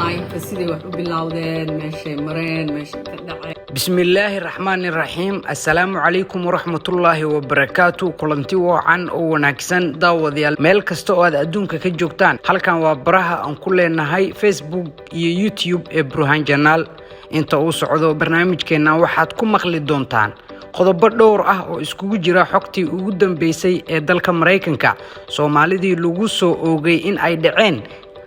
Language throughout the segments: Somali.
timeline sidii wax u bilowdeen meeshay mareen meeshay ka dhacay bismillaahi raxmaani raxiim assalaamu calaykum waraxmatullaahi wabarakaatu kulanti wacan oo wanaagsan daawadayaal meel kasta oo aad adduunka ka joogtaan halkan waa baraha aan ku leenahay Facebook iyo YouTube ee Burhan Channel inta uu socdo barnaamijkeena waxaad ku maqli doontaan qodobo dhowr ah oo iskugu jira xogtii ugu dambeysay ee dalka Mareykanka Soomaalidii lagu soo oogay in ay dhaceen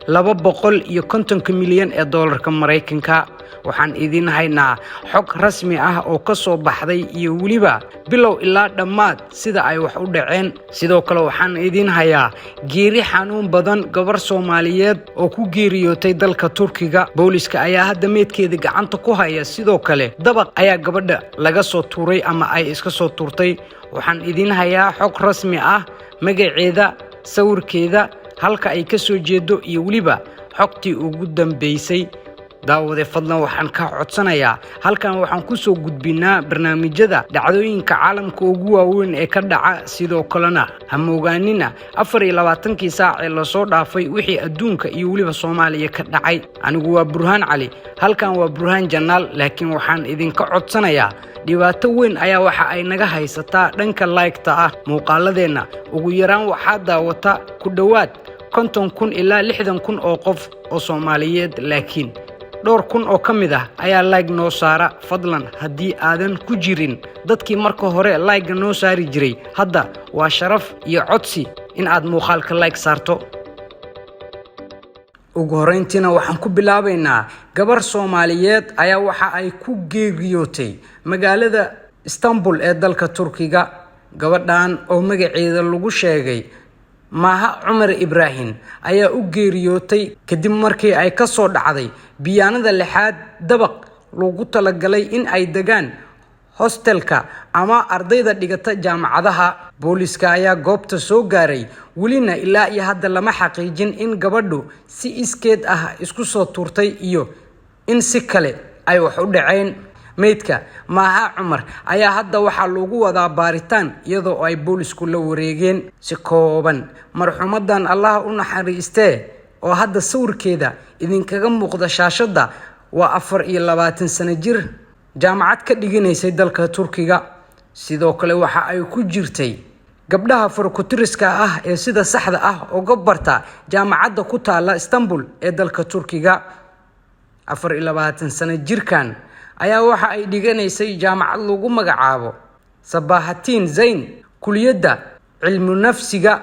250 milyan ee dollarka Mareykanka waxaan idin haynaa xog rasmi ah oo ka soo baxday iyo waliba bilow ilaa dhamaad sida ay wax u dhaceen sidoo kale waxaan idin hayaa geeri xanuun badan gabar Soomaaliyeed oo ku geeriyootay dalka Turkiga booliska ayaa hadda meedkeeda gacanta ku haya sidoo kale dabaq ayaa gabadha laga soo tuuray ama ay iska soo tuurtay waxaan idin hayaa xog rasmi ah magaceeda sawirkeeda halka ay ka soo jeedo iyo waliba xogtii ugu dambeysay daawade fadlan waxaan ka codsanayaa halkan waxaan ku soo gudbinaa barnaamijyada dhacdooyinka caalamka ugu waaweyn ee ka dhaca sidoo kalena hamoogaanina 24 saac ee la soo dhaafay wixii adduunka iyo waliba Soomaaliya ka dhacay anigu waa Burhan Cali halkan waa Burhan Channel laakiin waxaan idin ka codsanayaa dhibaato weyn ayaa waxa ay naga haysataa dhanka like-ta ah muuqaaladeena ugu yaraan waxa daawata ku dhawaad 50,000 ilaa 60,000 oo qof oo Soomaaliyeed laakiin dhowr kun oo kamid ah ayaa like noo saara fadlan hadii aadan ku jirin dadkii marka hore like noo saari jiray hadda waa sharaf iyo codsi in aad muuqaalka like saarto ugu horeyntiina waxaan ku bilaabaynaa gabar Soomaaliyeed ayaa waxa ay ku geeriyootay magaalada Istanbul ee dalka Turkiga gabadhan oo magaceeda lagu sheegay Maha Umar Ibrahim ayaa u geeriyootay kadib markii ay ka soo dhacday biyaanada lixaad dabaq lagu talagalay in ay degaan hostelka ama ardayda dhigata jaamacadaha booliska ayaa goobta soo gaaray walina ilaa iyo hadda lama xaqiijin in gabadhu si iskeed ah isku soo tuurtay iyo in si kale ay wax u dhaceen meedka Maha Umar ayaa hadda waxa lagu wadaa baaritaan iyadoo ay boolisku la wareegeen si kooban marxumadan Allah u naxariistee oo hadda sawirkeeda idinkaga muuqda shaashada waa 24 sano jir jaamacad ka dhiganaysay dalka Turkiga sidoo kale waxa ay ku jirtay gabdhaha farkutiriska ah ee sida saxda ah uga barta jaamacadda ku taala Istanbul ee dalka Turkiga 24 sano jirkan ayaa waxa ay dhiganaysay jaamacad lagu magacaabo Sabahattin Zayn kuliyadda cilmi nafsiga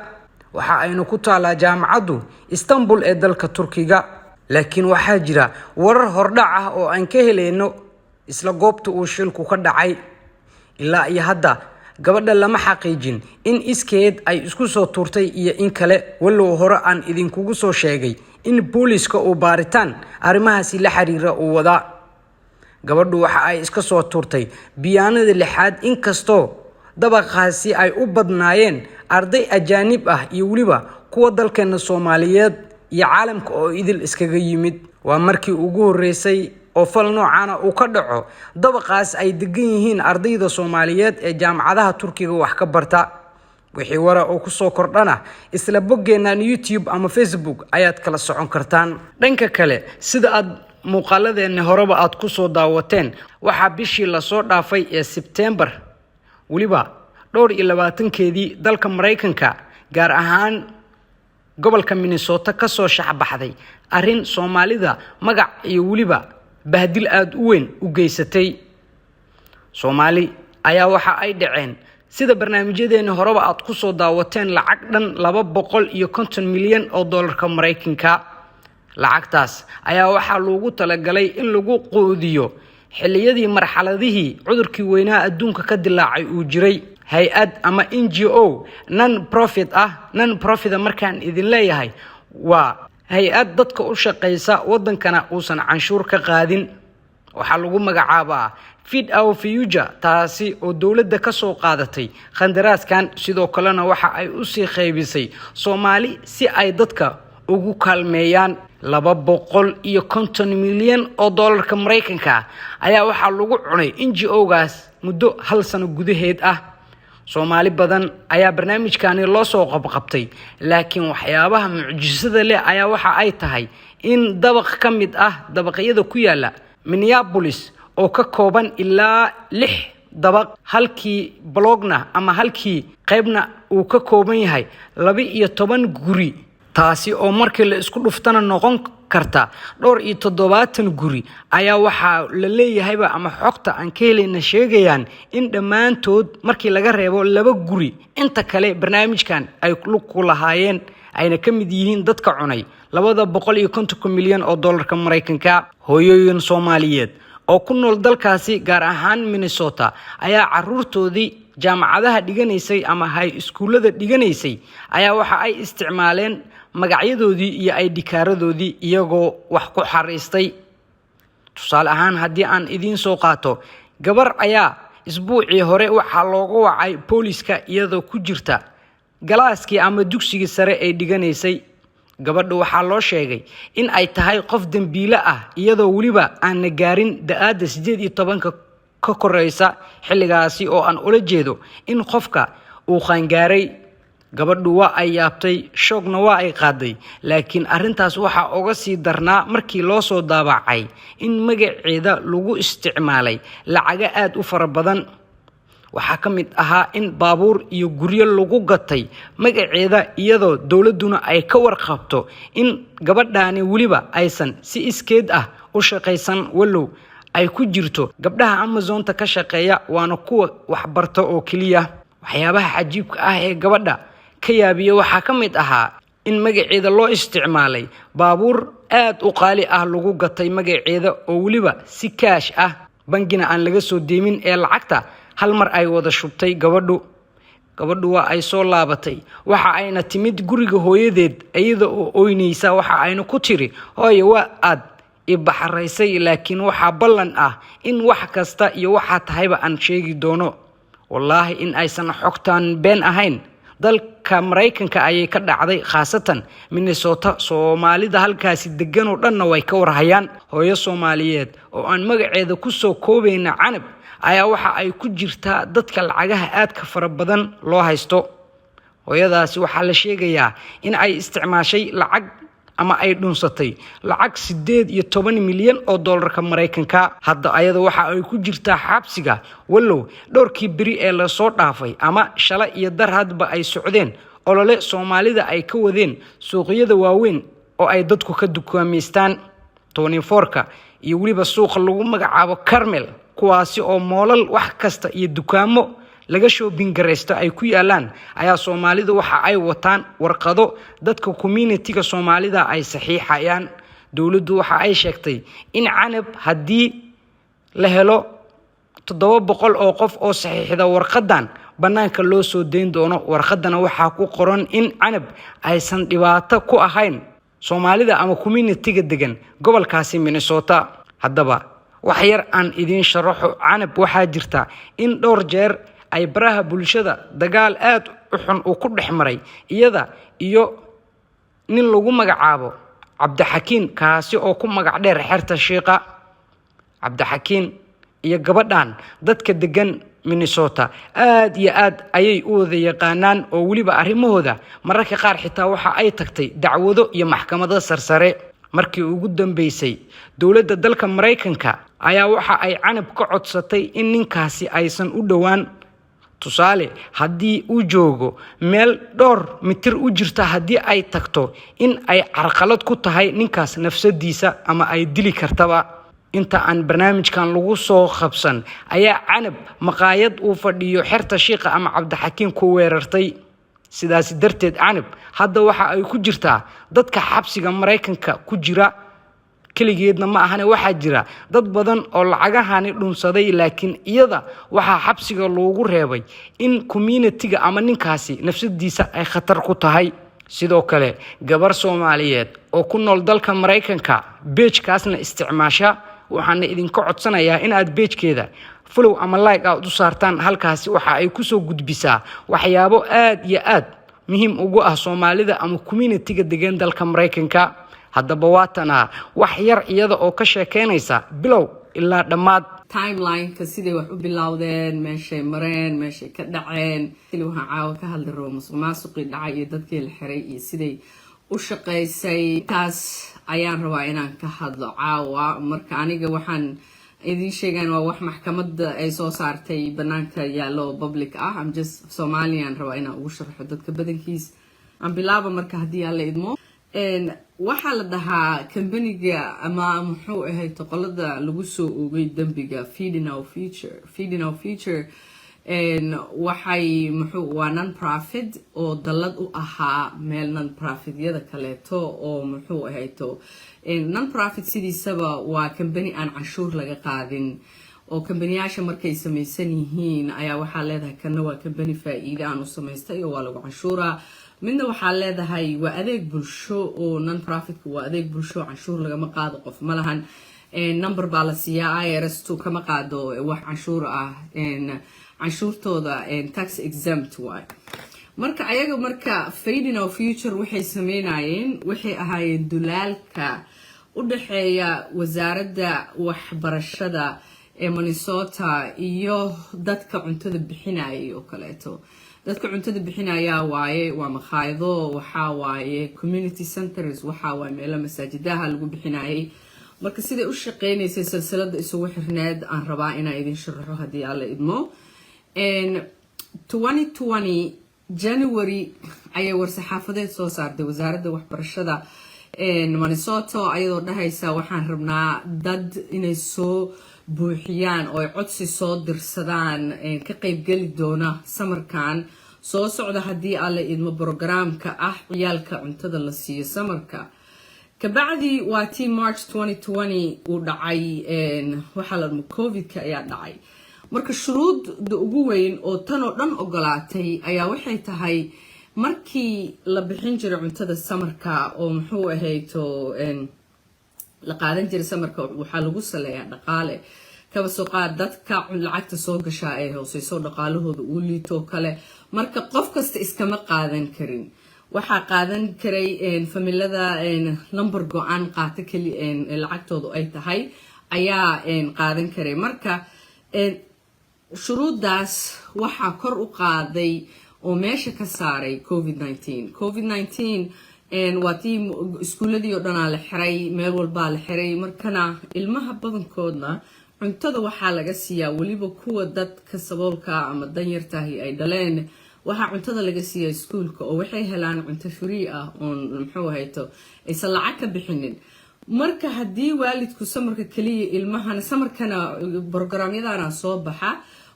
waxa ayna ku taala jaamacaddu Istanbul ee dalka Turkiga laakiin waxa jira warar hordhac ah oo aan ka helayno isla goobta uu shilku ka dhacay ilaa iyo hadda gabadha lama xaqiijin in iskeed ay isku soo tuurtay iyo in kale walow hore aan idinkugu soo sheegay in booliska uu baaritaan arrimahaasi la xiriira uu wada gabadhu waxa ay iska soo tuurtay biyaanada lixaad inkastoo dabaqaasi ay u badnaayeen arday ajaanib ah iyo waliba kuwa dalkeena Soomaaliyeed iyo caalamka oo idil iskaga yimid waa markii ugu horeysay oo fal noocana uu ka dhaco dabaqaas ay degan yihiin ardayda Soomaaliyeed ee jaamacadaha Turkiga wax ka barta wixii wara oo ku soo kordhana isla boggeena YouTube ama Facebook ayaad kala socon kartaan dhanka kale sida aad muuqaaladeena horeba aad ku soo daawateen waxa bishii la soo dhaafay ee September waliba 22keedii dalka Mareykanka gaar ahaan gobolka Minnesota ka soo shaxbaxday arin Soomaalida magac iyo waliba bahdil aad u weyn u geysatay Soomaali ayaa waxa ay dhaceen sida barnaamijyadeena horeba aad ku soo daawateen lacag dhan 250 milyan oo dollarka Mareykanka lacagtaas ayaa waxa loogu talagalay in lagu qoodiyo xilliyadii marxaladihii cudurkii weynaa adduunka ka dilaacay uu jiray hay'ad ama NGO non profit markaan idin leeyahay waa hay'ad dadka u shaqeysa wadankana uusan canshuur ka qaadin waxa lagu magacaabaa Feed Our Future taasi oo dawladda ka soo qaadatay qandaraaskan sidoo kalena waxa ay u sii qaybisay Soomaali si ay dadka ugu kaalmeeyaan 250 milyan oo dollarka Mareykanka ayaa waxa lagu cunay NGO-gaas muddo hal sano gudaheed ah Soomaali badan ayaa barnaamijkaani loo soo qabqabtay laakiin waxyaabaha mucjisada leh ayaa waxa ay tahay in dabaq ka mid ah dabaqyada ku yaala Minneapolis oo ka kooban ilaa 6 dabaq halkii blogna ama halkii qaybna uu ka kooban yahay 12 guri, taasi oo markii la isku dhuftana noqon karta dhowr iyo 70 guri ayaa waxa la leeyahayba ama xogta aan ka helayna sheegayaan in dhamaantood markii laga reebo 2 guri inta kale barnaamijkan ay ku lahaayeen ayna ka mid yihiin dadka cunay 250 milyan oo dollarka Mareykanka. Hooyooyin Soomaaliyeed oo ku nool dalkaasi gaar ahaan Minnesota ayaa caruurtoodii jaamacadaha dhiganaysay ama high schoolada dhiganaysay ayaa waxa ay isticmaaleen magacyadoodii iyo ID kaaradoodii iyagoo wax ku xariistay. Tusaale ahaan haddii aan idin soo qaato, gabar ayaa isbuucii hore waxa looga wacay booliska iyadoo ku jirta galaaskii ama dugsiga sare ay dhiganaysay. Gabadhu waxa loo sheegay in ay tahay qof dambiile ah iyadoo waliba aan gaarin da'ada 18 ka koreysa xilligaasi oo aan ula jeedo in qofka uu qaangaaray. Gabadhu waa ay yaabtay, shoogna waa ay qaaday, laakiin arintaas waxa uga sii darnaa markii loo soo daabacay in magaceeda lagu isticmaalay lacaga aad u fara badan. Waxa ka mid ahaa in baabuur iyo guryo lagu gatay magaceeda iyadoo dawladuna ay ka warqabto in gabadhaani waliba aysan si iskeed ah u shaqaysan walow ay ku jirto gabdhaha Amazon-ta ka shaqeeya waana kuwa wax barta oo kaliya. Waxyaabaha cajiibka ah ee gabadha ka yaabiyo waxa ka mid ahaa in magaceeda loo isticmaalay baabuur aad u qaali ah lagu gatay magaceeda oo waliba si cash ah, bangina aan laga soo deemin ee lacagta hal mar ay wada shubtay. Gabadhu waa ay soo laabatay, waxa ayna timid guriga hooyadeed iyada oo ooynaysa. Waxa ayna ku tiri, hooyo waa aad i baxaraysay, laakiin waxa ballan ah in wax kasta iyo waxa tahayba aan sheegi doono. Wallahi in aysan xogtaan been ahayn. dalka Mareykanka ayay ka dhacday, khaasatan Minnesota. Soomaalida halkaasi degan oo dhanna way ka warhayaan. Hooyo Soomaaliyeed oo aan magaceeda ku soo koobayna Canab ayaa waxa ay ku jirtaa dadka lacagaha aad ka fara badan loo haysto. Hooyadaasi waxa la sheegayaa in ay isticmaashay lacag ama ay dhunsatay lacag 18 milyan oo dollarka Mareykanka. Hadda ayada waxa ay ku jirtaa xabsiga walow dhowrkii biri ee la soo dhaafay ama shalay iyo dar hadba ay socdeen olole Soomaalida ay ka wadeen suuqyada waaweyn oo ay dadku ka dukaameystaan 24ka iyo waliba suuqa lagu magacaabo Carmel, kuwaasi oo moolal wax kasta iyo dukaamo laga shopping gareysto ay ku yaalaan. ayaa Soomaalida waxa ay wataan warqado dadka community-ga Soomaalida ay saxiixayaan. Dawladdu waxa ay sheegtay in Canab hadii la helo 700 oo qof oo saxiixda warqadan banaanka loo soo deyn doono. Warqadana waxa ku qoran in Canab aysan dhibaato ku ahayn Soomaalida ama community-ga degan gobolkaasi Minnesota. Haddaba wax yar aan idin sharaxo. Canab waxa jirta in dhowr jeer ay baraha bulshada dagaal aad u xun oo ku dhexmaray iyada iyo nin lagu magacaabo Cabdixakiin, kaasi oo ku magac dheer xerta Sheekha. Cabdixakiin iyo gabadhan dadka degan Minnesota aad iyo aad ayay u wada yaqaanaan oo waliba arrimahooda mararka qaar xitaa waxa ay tagtay dacwado iyo maxkamada sarsare. Markii ugu dambeysay dawladda dalka Mareykanka ayaa waxa ay Canab ka codsatay in ninkaasi aysan u dhawaan. Tusaale, haddii uu joogo meel dhowr mitir u jirta haddii ay tagto in ay carqalad ku tahay ninkaas nafsadiisa ama ay dili kartaba. Inta aan barnaamijkan lagu soo qabsan ayaa Canab maqaayad uu fadhiyo xerta Sheekha ama Cabdixakiin ku weerartay. sidaas darteed Canab hadda waxa ay ku jirtaa dadka xabsiga Mareykanka ku jira. kaligeedna ma ahane waxa jira dad badan oo lacagahaani dhunsaday, laakiin iyada waxa xabsiga loogu reebay in community-ga ama ninkaasi nafsadiisa ay khatar ku tahay. sidoo kale gabar Soomaaliyeed oo ku nool dalka Mareykanka page-kaasna isticmaasha, waxaan idinka codsanayaa in aad page-keeda follow ama like aad u saartaan. halkaasi waxa ay ku soo gudbisaa waxyaabo aad iyo aad muhiim ugu ah Soomaalida ama community-ga degan dalka Mareykanka. haddaba waatana wax yar iyada oo ka sheekeynaysa bilow ilaa dhammaad timeline-ka sidii wax u bilowdeen, meeshay mareen, meeshay ka dhaceen. sidii waxaan caawa ka hadli rabo musuqmaasuqii dhacay iyo dadkii la xiray iyo siday u shaqaysay. taas ayaan rabaa inaan ka hadlo caawa. Marka aniga waxaan idin sheegaan waa wax maxkamadda ay soo saartay banaanka yaallo public ah. I'm just Somalian rabaa inaan ugu sharxo dadka badankiis. Aan bilaabo marka haddii alla idmo. waxaa la dhahaa company-ga ama muxuu ahay qolada lagu soo oogay dambiga Feeding Our Future waxay waa non-profit oo dallad u ahaa meel non-profit-yada kaleeto oo muxuu ahay non-profit sidiisaba waa company aan canshuur laga qaadin oo company-yaasha markay samaysan yihiin ayaa waxaa leedahay kana waa company faa'iido aan u samaystay oo waa lagu canshuuraa. midna waxaa leedahay waa adeeg bulsho oo non-profit-ku waa adeeg bulsho canshuur lagama qaado qof ma lahan number baa la siiyaa IRS kama qaado wax canshuur ah canshuurtooda tax exempt waay. marka ayaga marka Feeding Our Future waxay sameynayeen waxay ahaayeen dulaalka u dhaxeeya wasaaradda waxbarashada ee Minnesota iyo dadka cuntada bixinayay oo kaleeto. dadka cuntada bixinaya waaye waa maqaayado waxa waaye community centers waxa waaye meelo masaajidaha lagu bixinayay. marka siday u shaqeynaysa silsilada isugu xirneed aan rabaa inaan idin sharaxo haddii alla idmo. 2020 January ayay war-saxaafadeed soo saartay wasaaradda waxbarashada Minnesota ayadoo dhahaysa waxaan rabnaa dad inay soo buuxiyaan oo ay codsi soo dirsadaan ka qaybgeli doona samarkan soo socda haddii alla idmo programka ah ciyaalka cuntada la siiyo samarka. kabacdi waa tii March 2020 uu dhacay waxaa la dhahaa COVID-ka ayaa dhacay. marka shuruudda ugu weyn oo tan oo dhan ogolaatay ayaa waxay tahay markii la bixin jiray cuntada samarka oo muxuu ahayto la qaadan jiray samarka waxaa lagu saleeyaa dhaqaale kaba soo qaad dadka lacagta soo gashaa ee hooseyso dhaqaalahooda uu liito kale. marka qof kasta iskama qaadan karin waxaa qaadan karay familada number go-aan qaata kali lacagtoodu ay tahay ayaa qaadan karay. marka shuruudaas waxaa kor u qaaday oo meesha ka saaray COVID-19 waa tii iskuuladii oo dhanaa la xiray meel walbaa la xiray. markana ilmaha badankoodna cuntada waxaa laga siiyaa weliba kuwa dadka saboolka ama danyartahi ay dhaleen waxaa cuntada laga siiyaa iskuulka oo waxay helaan cunto free ah oon muxuu ahayto aysan lacag ka bixinin. marka haddii waalidku samarka kaliya ilmahana samarkana programyadana soo baxa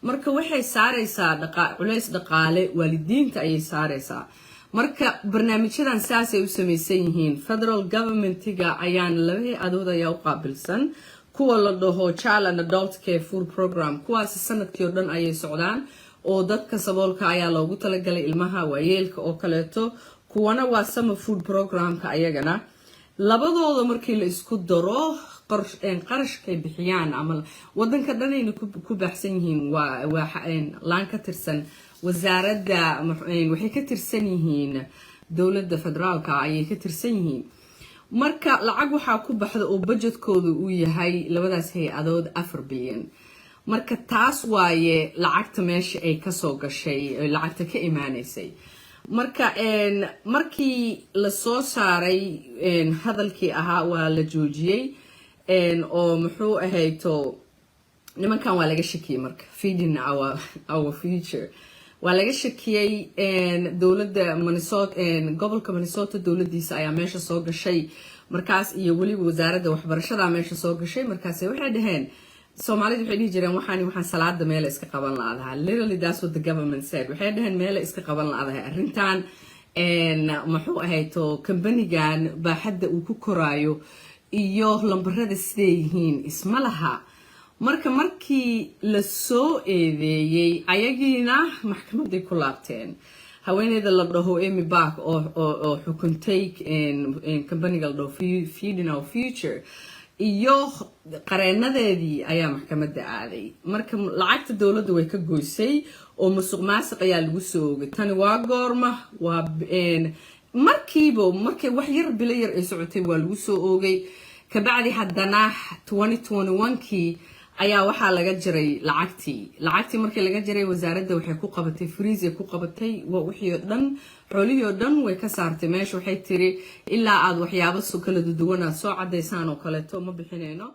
marka waxay saaraysaa culays dhaqaale waalidiinta ayay saaraysaa. marka barnaamijyadan saasay u samaysan yihiin. federal government-ga ayaan laba hay-adood ayaa u qaabilsan kuwa la dhaho Child and Adult Care Food Program kuwaasi sanadkii oo dhan ayay socdaan oo dadka saboolka ayaa loogu talagalay ilmaha waayeelka oo kaleeto. kuwana waa Summer Food Programka ayagana labadooda markii la isku daro qarashkay bixiyaan ama wadanka dhanayna ku baxsan yihiin waa laan ka tirsan wasaaradda waxay ka tirsan yihiin dowladda federaalka ayay ka tirsan yihiin. marka lacag waxaa ku baxda oo budgetkooda uu yahay labadaas hay-adood 4 bilyan. marka taas waaye lacagta meesha ay kasoo gashay lacagta ka imaanaysay. marka markii la soo saaray hadalkii ahaa waa la joojiyey oo muxuu ahayto nimankan waa laga shakiyay. marka Feeding Our Future waa laga shakiyay dowladda Minnesota gobolka Minnesota dowladiisa ayaa meesha soo gashay markaas iyo weliba wasaaradda waxbarashada meesha soo gashay. markaas waxay dhaheen Soomaalidu waxay dhihi jireen waxaan salaada meel iska qaban laadaha. literally that's what the government said. waxay dhaheen meel iska qaban laadaha arrintan muxuu ahayto company-gan baaxadda uu ku koraayo iyo lambarada siday yihiin isma laha. marka markii la soo eedeeyay ayagiina maxkamaday ku laabteen. haweeneyda la dhaho Amy Bark oo xukuntay company-ga la dhaho Feeding Our Future iyo qareenadeedii ayaa maxkamadda aaday. marka lacagta dowladda way ka goysay oo musuqmaasuq ayaa lagu soo oogay. tani waa goorma waa markii wax yar bilo yar ay socotay waa lagu soo oogay. kabacdi haddana 2021kii ayaa waxaa laga jiray lacagtii markii laga jiray wasaaradda waxay ku qabatay freeze ku qabatay wixii oo dhan xoolihii oo dhan way ka saartay meesha waxay tiri ilaa aad waxyaabo kala duwan aad soo cadeysaan oo kale to ma bixinayno